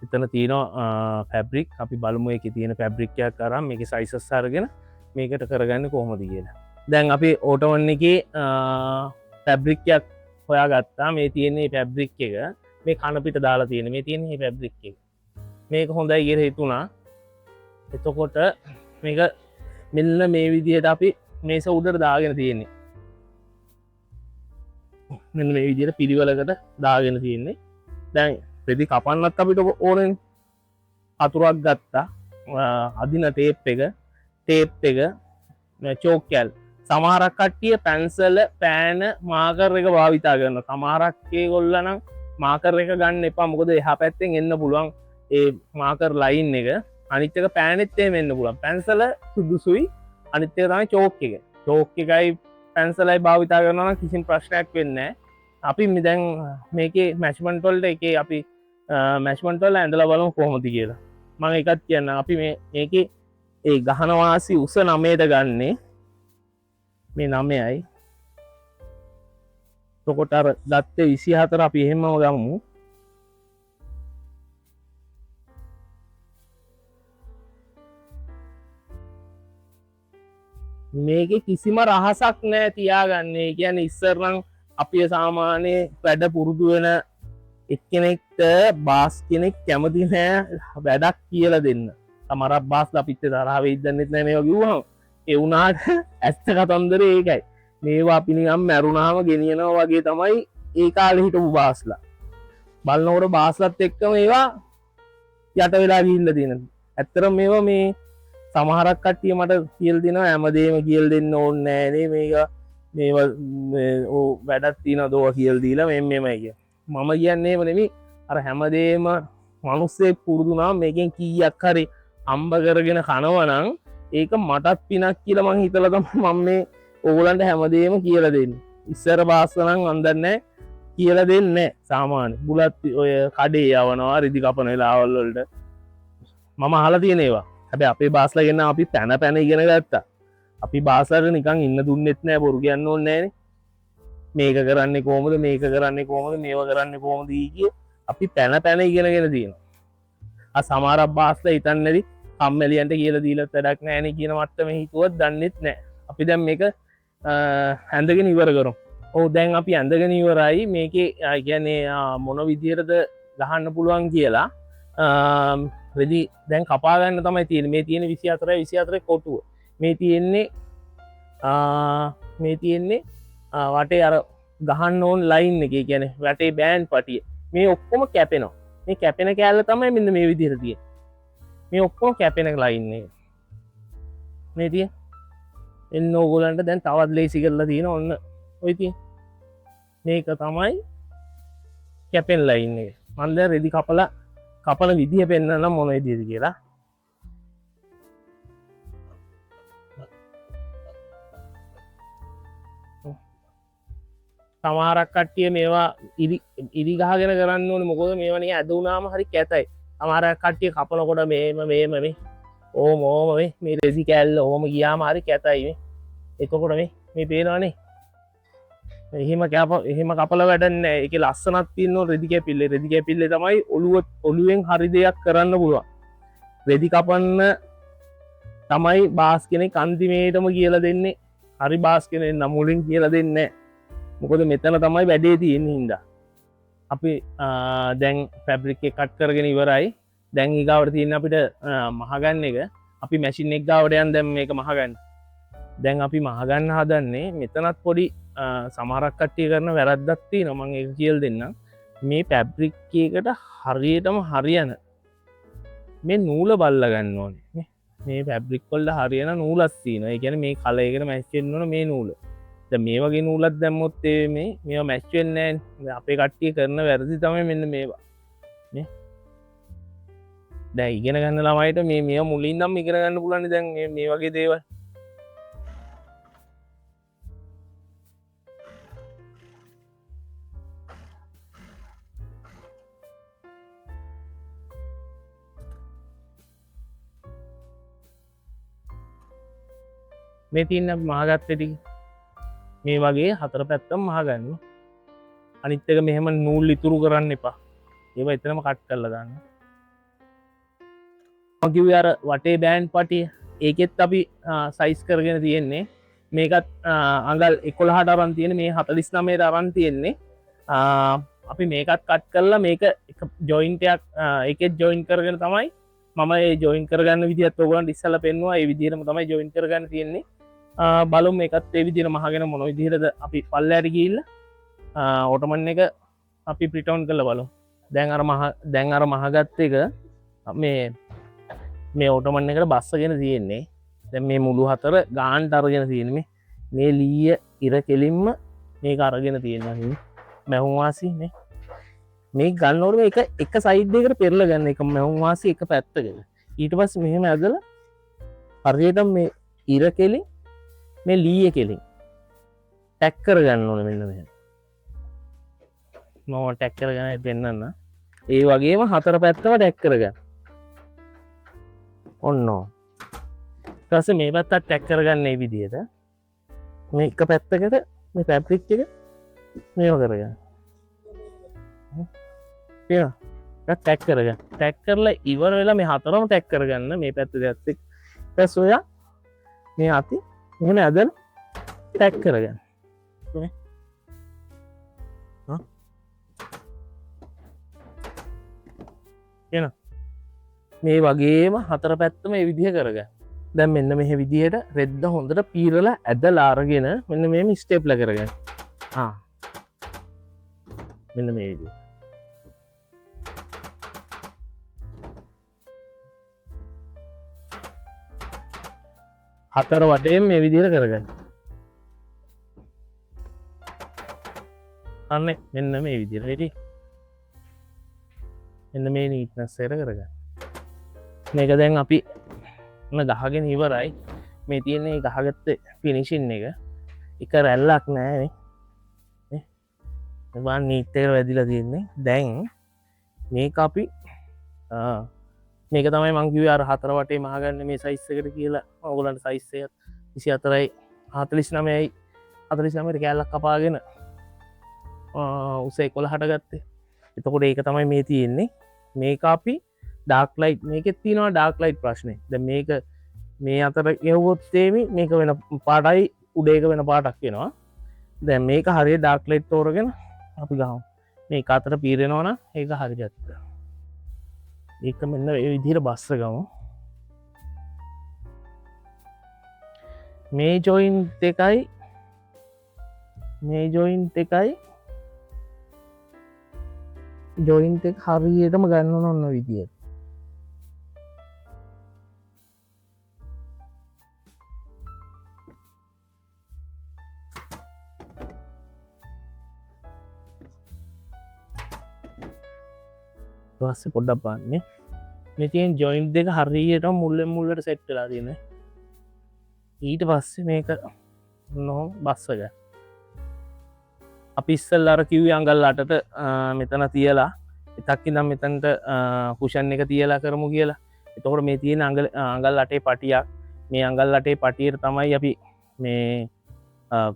එතන තියනවා පැබ්‍රික් අපි බලමු එක තියෙන පැබ්‍රික්කයක් කරම් මේක සයිසස් සරගෙන මේකට කරගන්න කොහොමද කියලා දැන් අපි ඕටවන්න එක පැබ්‍රික්කයක් හොයා ගත්තා මේ තියන්නේ පැබ්‍රික් එක මේ කණපිට දාලා තියෙන මේ තියන්නේ පැබ්‍රික් එක මේක හොඳයි කියර හිතුනා එතකොට මේක මෙල්ල මේ විදියට අපි මේස උඩට දාගෙන තියෙන්නේ මෙ මේ විදියට පිළිවලකට දාගෙන තියෙන්නේ දැන් පෙදි කපන්නත් අපිට ඕනෙන් අතුරක් ගත්තා අදින ටේප් එක චෝක්කැල් සමහරක් කට්ටිය පැන්සල පෑන මාකර එක භාවිතා කරන සමහරක්කේ ගොල්ලනම් මාකර එක ගන්න එපා මොකද එහා පැත්තෙන් එන්න පුළුවන් ඒ මාකර් ලයින් එක අනිත්තක පෑනෙත්තේ මෙන්න පුළන් පැන්සල සුදුසුයි අනිත්‍යය තමයි චෝක් එක චෝක් එකයි පැන්සලයි භාවිතා කරනවා කිසින් ප්‍රශ්නයක් වෙන්න අපි මිදැන් මේක මැශ්මන්ටොල්ට එක අපි මැශ්මන්ටොල් ඇඳල බලම කොහොමති කියලා මං එකත් කියන්න අපි මේක ඒ ගහනවාසි උස නමේට ගන්නේ මේ නමයයි තොකොට දත්තේ 24 අපි එහෙම ගමු මේක කිසිම රහසක් නෑ තියාගන්නේ කියන ඉස්සරනම් අපිය සාමානය වැඩ පුරුදු වෙන එක්කෙනෙක්ට බාස් කෙනෙක් කැමති නෑ වැඩක් කියල දෙන්න තමරක් බාස් අපිත්ත තරාව ඉදන්නෙත් නෑ මේ වගේවා එවුනාට ඇස්ත කතන්දර ඒකයි මේවා පිනිගම් මැරුණාම ගෙනියනවා වගේ තමයි ඒ කාල හිටපු බාස්ලා බලන්නකොට බාස්ලත් එක්කම ඒවා යට වෙලා ගිල්ල තියෙන ඇත්තර මේවා මේ සමහරක් කට්ටිය මට කියල් දෙෙන ඇමදේම කියල් දෙන්න ඕන්න නෑනේ මේක මේ වැඩත් තින දෝව කියල් දීලා මෙමයි කිය මම කියන්නේ වනෙමි අර හැමදේම මනුස්සෙක් පුරුදුනා මේකෙන් කීයක් හරි අම්බ කරගෙන කනවනං ඒක මටත් පිනක් කියලා මං හිතලා තමයි මම මේ ඕගොල්ලන්ට හැමදේම කියලා දෙන්නේ. ඉස්සර බාස්සනම් අන්දන්නේ කියලා දෙන්නේ සාමාන්‍ය. බුලත් ඔය කඩේ යවනවා රිදි කපන වෙලාවල් වලට මම අහලා තියෙන ඒවා. හැබැයි අපේ බාස්ලා ගෙන අපි පැන ඉගෙන ගත්තා. අපි බාසට නිකන් ඉන්න දුන්නෙත් නෑ බොරු කියන්න ඕනේ නෑනේ. මේක කරන්නේ කොහොමද මේක කරන්නේ කොහොමද මේව කරන්නේ කොහොමද කිය අපි පැන ඉගෙනගෙන තියෙනවා. සමහරක් බාස්ලා හිතන්නේ නැති කම්මැලියන්ට කියලා දීලා වැඩක් නෑනේ කියන මට්ටමේ හිතුවත් දන්නෙත් නෑ. අපි දැන් මේක ඇඳගෙන ඉවර කරමු. ඔව් දැන් අපි ඇඳගෙන ඉවරයි. මේකේ කියන්නේ මොන විදියටද ගහන්න පුළුවන් කියලා රෙදි දැන් කපා ගන්න තමයි තියෙන්නේ. මේ තියෙන 24 කොටුව. මේ තියෙන්නේ වටේ අර ගහන්න ඕන ලයින් එක. කියන්නේ වටේ බෑන්ඩ් පටිය. මේ ඔක්කොම කැපෙනවා. මේ කැපෙන කෑල්ල තමයි මෙන්න මේ විදිහට තියෙන්නේ. මේ ඔක්කොම කැපෙන ලයින් එක. මේ තියෙන එන්න ඕගොල්ලන්ට දැන් තවත් ලේසි කරලා තියෙන ඔන්න ඔය තියෙන. මේක තමයි කැපෙන ලයින් එක. මම දැන් රෙදි කපන විදිහ පෙන්නන්න මොන විදිහද කියලා. සමහරක් කට්ටිය මේවා ඉරි ගහගෙන කරන්න ඕනේ. මොකද මේවා නිකන් ඇද වුණාම හරි කැතයි. සමහරක් කට්ටිය කපනකොට මේම මේ ඕම මේ රෙදි කෑල්ල ඕම ගියාම හරි කැතයි මේ. එතකොට මේ පේනවනේ. එහෙම කපලා වැඩක් නැහැ. ඒකේ ලස්සනක් තියෙනවා රෙදි කැපිල්ල. රෙදි කැපිල්ල තමයි ඔළුවෙන් හරි දෙයක් කරන්න පුළුවන්. රෙදි කපන්න තමයි බාස් කෙනෙක් අන්තිමේටම කියලා දෙන්නේ. හරි බාස් කෙනෙක් නම් මුලින් කියලා දෙන්නේ නැහැ. මොකද මෙතන තමයි වැඩේ තියෙන්නේ හින්දා. අපි දැන් ෆැබ්‍රික් එක කට් කරගෙන ඉවරයි. දැන් ඊගාවට තියෙන අපිට මහගන්න එක. අපි මැෂින් එක ගාවට යන් දැන් මේක මහගන්න. දැන් අපි මහගන්න හදන්නේ මෙතනත් පොඩි සමහරක් කට්ටිය කරන වැරද්දක් තියෙනවා. මම ඒක කියලා දෙන්නම්. මේ ෆැබ්‍රික් එකකට හරියටම හරියන මේ නූල බල්ලා ගන්න ඕනේ. මේ ෆැබ්‍රික් වලට හරියන නූලක් තියෙනවා. ඒ කියන්නේ මේ කලර් එකට මැච් වෙන්න ඕන මේ නූල. දැන් මේ වගේ නූලක් දැම්මොත් මේවා මැච් වෙන්නේ නැහැ. අපේ කට්ටිය කරන වැරදි තමයි මෙන්න මේවා. නේ. දැන් ඉගෙන ගන්න ළමයිට මේවා මුලින් නම් ඉගෙන ගන්න පුළුවන්. දැන් මේ වගේ දේවල්. මේ තියෙන මහගත්තේ ටික මේ වගේ හතර පැත්තම මහගන්න. අනිත් එක මෙහෙම නූල් ඉතුරු කරන්න එපා. ඒවා එතනම කට් කරලා දාන්න. මම කිව්වේ අර වටේ බෑන්ඩ් පටිය. ඒකෙත් අපි සයිස් කරගෙන තියෙන්නේ. මේකත් අඟල් 11ට අරන් තියෙන්නේ. මේ 49ට අරන් තියෙන්නේ. අපි මේකත් කට් කරලා මේක එක ජොයින්ට් එකක් ඒකෙත් ජොයින් කරගෙන තමයි මම ඒ ජොයින් කරගන්න විදිහත් ඔයගොල්ලන්ට ඉස්සෙල්ලා පෙන්නුවා. ඒ විදිහටම තමයි ජොයින් කරගන්න තියෙන්නේ. බලමු මේකත් ඒ විදිහට මහගෙන මොන විදිහටද අපි පල්ලයට ගිහිල්ලා ඔටෝමන් එක අපි ප්‍රින්ට් අවුට් කරලා බලමු. දැන් අර මහගත්ත එක මේ ඔටෝමන් එකට බස්සගෙන තියෙන්නේ. දැන් මේ මුළු හතර ගානට අරගෙන තියෙන්නේ. මේ ලීය ඉර කෙලින්ම මේක අරගෙන තියෙනවා. මැහුම් වාසි මේ ගන්නකොට මේක එක සයිඩ් එකකට පෙරලා ගන්න. එක මැහුම් වාසි එක පැත්තකට. ඊට පස්සේ මෙහෙම ඇදලා හරියට මේ ඉර කෙලින් මේ ලීය කෙලින් ටැක් කරගන්න ඕනේ මෙන්න මෙහෙම. මම ටැක් කරගෙන පෙන්නන්න. ඒ වගේම හතර පැත්තම ටැක් කරගන්න. ඔන්න. ඊට පස්සේ මේ පැත්තත් ටැක් කරගන්න මේ විදිහට. මේ එක පැත්තකට මේ ෆැබ්‍රික් එක මේව කරගන්න. පේනවා? ඒක ටැක් කරගන්න. ටැක් කරලා ඉවර වෙලා මේ හතරම ටැක් කරගන්න මේ පැත්ත දෙකත් එක්ක. ඊට පස්සේ ඔයා මේ අතේ මෙහෙම ඇදලා ටැක් කරගන්න. මේ වගේම හතර පැත්තම මේ විදිහ කරගන්න. දැන් මෙන්න මේ විදිහට රෙද්ද හොඳට පීරලා ඇදලා අරගෙන මෙන්න මේම ස්ටේප්ලර් කරගන්න. මෙන්න මේ විදිහ. හතර වටේම මේ විදිහට කරගන්න. අන්න මෙන්න මේ විදිහට. එන්න මේ නීට්නස්සයට කරගන්න. මේක දැන් අපි ගහගෙන ඉවරයි. මේ තියන්නේ ගහගත්ත පිනිශින් එක රැල්ලක් නෑ නීත්තයට වැදිලා තියෙන්නේ. දැන් මේක අපි මේක තමයි මංකිව අර 4 වටේ මහගන්න මේ සයිස්සකට කියලා ඔගලන්ට සයිස්සය 24යි 49ට කෑල්ලක් කපාගෙන උසේ 11 ගත්තේ. එතකොට ඒක තමයි මේ තියෙන්නේ. මේක අපි ඩාක් ලයිට් මේකෙත් තියෙනවා ඩාක් ලයිට් ප්‍රශ්නය. දැන් මේක මේ අතර යවුවොත්තේමි මේක වෙන පාටයි උඩේක වෙන පාටක් වෙනවා. දැන් මේක හරිය ඩාක් ලයිට් තෝරගෙන අපි ගහමු. මේ අතර පීරෙනවා නම් ඒක හරියට. ඒක මෙන්න ඒ විදිහට බස්ස ගමු. මේ ජොයින්ට් එකයි ජොයින්ට් එක හරියටම ගන්න ඕන විදියට. පස්සේ පොඩ්ඩක් බලන්න. මේ තියෙන ජොයින්ට් දෙක හරියට මුල්ලෙන් මුල්ලට සෙට් වෙලා තියෙනවා. ඊට පස්සේ මේක නොහොම බස්ස ගන්න. අපි ඉස්සෙල්ලා අර කිව්වේ අඟල් 8ට මෙතන තියලා එකක් ඉඳන් මෙතනට කුෂන් එක තියලා කරමු කියලා. එතකොට මේ තියෙන අඟල් 8 පටියක්. මේ අඟල් 8 පටියට තමයි අපි මේ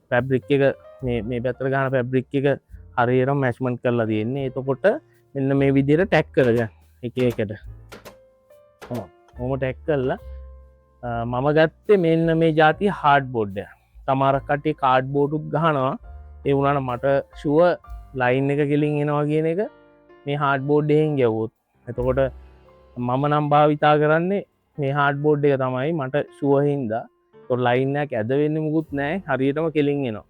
ෆැබ්‍රික් එක මේ පැත්තට ගන්න ෆැබ්‍රික් එක හරියටම මැෂ්මන්ට් කරලා තියෙන්නේ. එතකොට මෙන්න මේ විදිහට ටැග් කරගන්න එක එකට. ඔහොම ටැග් කරලා මම ගත්තේ මෙන්න මේ જાති හાર્ඩ් බෝඩ් එක. සමහර කට්ටිය කාඩ් බෝඩුත් ගහනවා. ඒ වුණාට මට ෂුවර් ලයින් එක කෙලින් එනවා කියන එක මේ හાર્ඩ් බෝඩ් එකෙන් ගැව්වොත්. එතකොට මම නම් භාවිතා කරන්නේ මේ හાર્ඩ් බෝඩ් එක තමයි මට ෂුවර් හින්දා. ඒතකොට ලයින් එකක් ඇද වෙන්නේ මුකුත් නැහැ. හරියටම කෙලින් එනවා.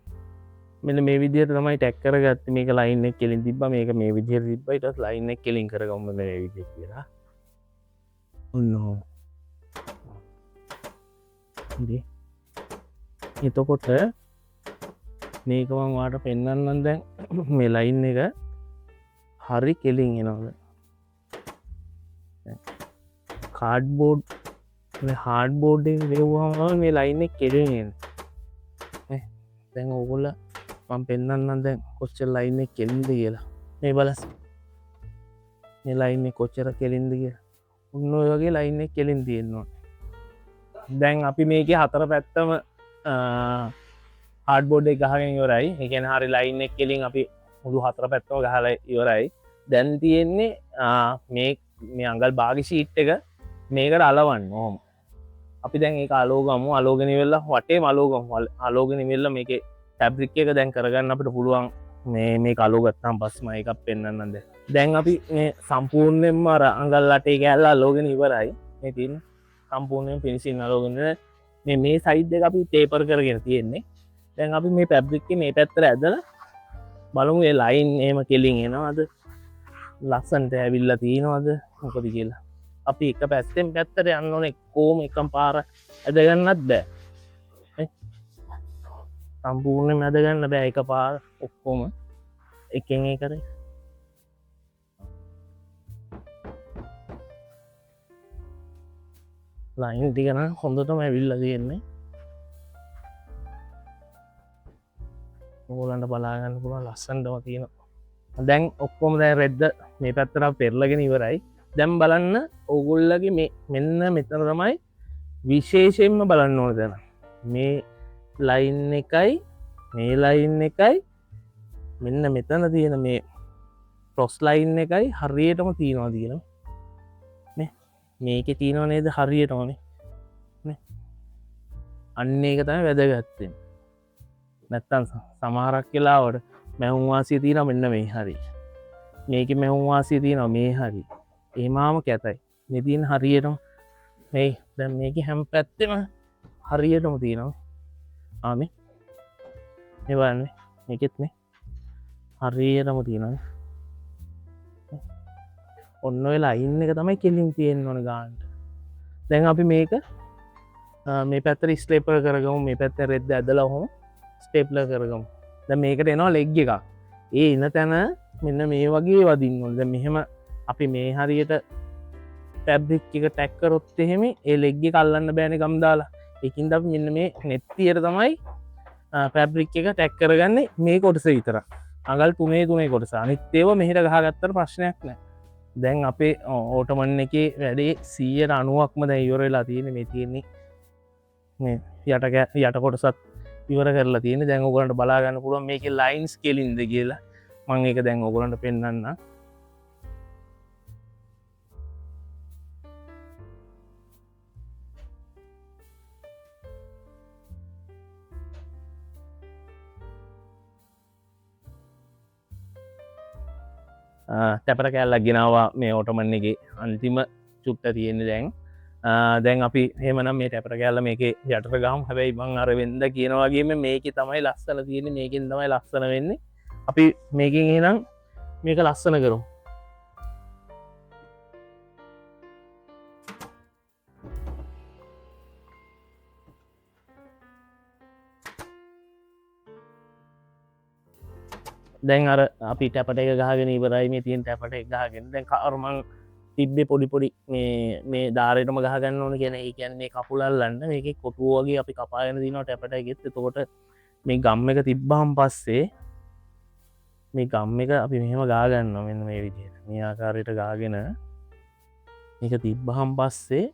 මෙන්න මේ විදිහට තමයි ටැග් කරගත්තේ. මේක ලයින් එක කෙලින් තිබ්බා. මේක මේ විදිහට තිබ්බා. ඊට පස්සේ ලයින් එක කෙලින් කරගමු මේ විදිහට කියලා. ඔන්න. ඉතින් එතකොට මේක මම ඔයාලට පෙන්වන්නම් දැන් මේ ලයින් එක හරි කෙලින් එනවා. කාඩ් බෝඩ් මේ හાર્ඩ් බෝඩ් එක වේවුවම මේ ලයින් එක කෙලින් එන්නේ. දැන් ඕගොල්ලෝ මම පෙන්වන්නම් දැන් කොච්චර ලයින් එක කෙලින්ද කියලා. මේ බලන්න. මේ ලයින් එක කොච්චර කෙලින්ද කියලා. ඔන්න ඔය වගේ ලයින් එක කෙලින් තියෙනවා. දැන් අපි මේකේ හතර පැත්තම හાર્ඩ් බෝඩ් එක ගහගෙන ඉවරයි. ඒ කියන්නේ හරි ලයින් එක කෙලින් අපි මුළු හතර පැත්තම ගහලා ඉවරයි. දැන් තියෙන්නේ මේ අඟල් භාග ෂීට් එක මේකට අලවන්න ඕම. අපි දැන් ඒක අලෝගමු. අලෝගෙන ඉවරලා වටේම අලෝගමු. අලෝගෙන ඉවරලා මේකේ ෆැබ්‍රික් එක දැන් කරගන්න අපිට පුළුවන්. මේක අලෝගත්තාම පස්සේ මම එකක් පෙන්වන්නම් දැන්. දැන් අපි මේ සම්පූර්ණයෙන්ම අර අඟල් 8 කෑල්ල අලෝගෙන ඉවරයි. මේ තියෙන සම්පූර්ණයෙන් ෆිනිෂින් අලෝගෙන මේ සයිඩ් එක අපි ටේපර් කරගෙන තියෙන්නේ. දැන් අපි මේ ෆැබ්‍රික් එක මේ පැත්තට ඇදලා බලමු මේ ලයින් එහෙම කෙලින් එනවද? ලස්සනට ඇවිල්ලා තියෙනවද? මොකද කියලා. අපි එක පැත්තෙන් පැත්තට යන්න ඕනේ. කොහොම එකම පාර ඇද ගන්නත් බෑ. සම්පූර්ණයෙන්ම ඇද ගන්න බෑ එක පාර ඔක්කොම එකෙන් එකකට. ලයින් ටික නම් හොඳටම ඇවිල්ලා තියෙන්නේ. ඕගොල්ලන්ට බලා ගන්න පුළුවන් ලස්සනටම තියෙනවා. දැන් ඔක්කොම දැන් රෙද්ද මේ පැත්තට පෙරලගෙන ඉවරයි. දැන් බලන්න ඕගොල්ලගේ මේ මෙන්න මෙතන තමයි විශේෂයෙන්ම බලන්න ඕන දේ. මේ ලයින් එකයි මේ ලයින් එකයි මෙන්න මෙතන තියෙන මේ ක්‍රොස් ලයින් එකයි හරියටම තියෙනවා කියලා. මේකේ තියෙනව නේද හරියටම නේ. අන්න ඒක තමයි වැදගත් වෙන්නේ. නැත්තම් සමහරක් වෙලාවට මැහුම් වාසිය තියෙනවා මෙන්න මේ හරිය. මේකේ මැහුම් වාසිය තියෙනවා මේ හරිය. එහෙමම කැතයි. මේ තියෙන හරියටම මේ දැන් මේකේ හැම පැත්තෙම හරියටම තියෙනවා. මේ බලන්න මේකෙත් නේ හරියටම තියෙනවා. ඔන්න ඔය ලයින් එක තමයි කෙලින් තියෙන්න ඕන ගානට. දැන් අපි මේක මේ පැත්තට ස්ටේප්ලර් කරගමු. මේ පැත්තට රෙද්ද ඇදලා ඔහොම ස්ටේප්ලර් කරගමු. දැන් මේකට එනවා ලෙග් එකක්. ඒ එන තැන මෙන්න මේ වගේ වදින්න ඕනේ. දැන් මෙහෙම අපි මේ හරියට පැබ්‍රික් එක ටැක්කරොත් එහෙම ඒ ලෙග්ගි කල්ලන්න බෑන ගම් දාලා එකින් ද මෙන්න මේ නෙත්තියට තමයි පැබ්‍රික් එක ටැක් කරගන්න මේ කොටස විතර අගල් තුනේ කොටස අනිත්තේව මෙහිට ගහගත්තර ප්‍රශ්නයක් නෑ දැන් අපේ ඕටමන්න එක වැඩේ 190ක්ම දැ ඉවරලා තියෙන මේ තියෙන්නේ යට කොටසත් ඉවර කරලා තියෙන දැන් ඔගලන්ට බලාගන්න පුළුවන් මේක ලයින්ස් කෙලින්ද කියලා මං එක දැන් ඔගලන්ට පෙන්න්න තැපට කෑල්ලක් ගෙනවා මේ ඕටමන්න එක අන්තිම චුට්ට තියෙන්නේ දැන් දැන් අපි හෙමනම් මේ ටැපට කෑල්ල මේක යටට ගම් හැබැයි බං අර වෙන්ද කියනවාගේම මේක තමයි ලස්සල තියෙන මේකින් තමයි ලස්සන වෙන්නේ අපි මේකින් එනම් මේක ලස්සන කරු දැන් අර අපි ටැපට එක ගහගෙන ඉවරයි මේ තියෙන් ටැපට එක ගහගෙන දැන් කරුමං තිබ්බේ පොඩිපොඩි මේ ධාරයටම ගහගන්න ඕන කියන ඒ කියන්නේ කපුලල්ලන්න මේක කොටුවගේ අපි කපාගෙන දිනවා ටැපට ගෙත් තකොට මේ ගම්ම එක තිබ්බහම් පස්සේ මේ ගම්ම එක අපි මෙහෙම ගාගන්න මෙන්න මේ විදියට මේ ආකාරයට ගාගෙන මේක තිබ්බහම් පස්සේ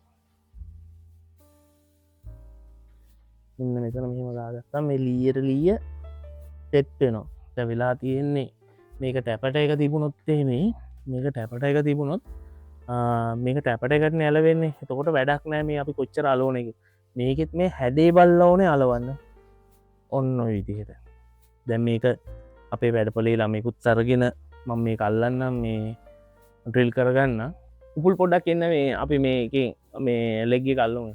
ඉන්න මෙතන මෙහෙම ගාගත්තා මේ ලීයට ලීය තෙට්ටෙනවා වෙලා තියෙන්නේ මේක ටැපට එක තිබුණොත්තේ මේක ටැපට එක තිබුණොත් මේක ටැපට එකට නැලවෙන්නේ එතකොට වැඩක් නෑ මේ අපි කොච්චර අලෝන එක මේකෙත් මේ හැඩේ බල්ල ඕනේ අලවන්න ඔන්න විදිහට දැම් මේක අපේ වැඩපලේ ළමෙකුත් සරගෙන මම මේ කල්ලන්න මේ ඩ්‍රිල් කරගන්න උපුල් පොඩ්ඩක් එන්න මේ අපි මේක මේ ලෙග්ගි කල්ලුම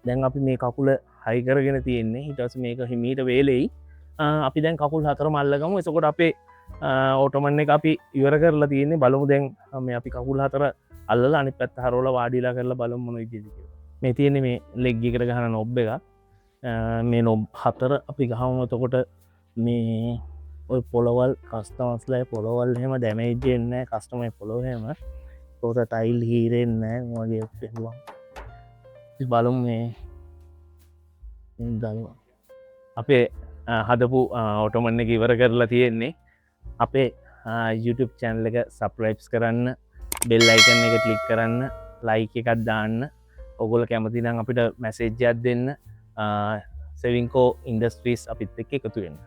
දැන් අපි මේ කකුල හයිකරගෙන තියෙන්නේ හිටස් මේක හිමීට වේලෙයි අපි දැන් කකුල් හතර මල්ලගම එසකොට අපේ ඕටමන්න එක අපි ඉවර කරලා තියෙන්නේ බලමු දැන් මේ අපි කකුල් හතර අල්ල අනි පැත් හරෝල වාඩිලා කරලා බලමුණ ඉදික මේ තියෙන්නේ මේ ලෙග්ගිකට ගහන නොබ් එක මේ නොබ් හතර අපි ගහමතකොට මේ ඔය පොළවල් කස්ටමස්ලයි පොළොවල් හෙම දැමේජෙන්න කස්ටමයි පොළොහෙම තෝට ටයිල් හීරෙන්න වගේ පෙන්වා බලුම් මේ දවා අපේ හදපු ඔටොමන්න එක ඉවර කරලා තියෙන්නේ අපේ YouTube චැනල එක සප්‍රයිප්ස් කරන්න බෙල් අයිකන් එක කලික් කරන්න ලයික එකක් දාන්න ඔගොල කැමතිනම් අපිට මැසේජ්ජත් දෙන්න සෙවිංකෝ ඉන්ඩස්ට්‍රීස් අපිත් එක්ක එකතු වෙන්න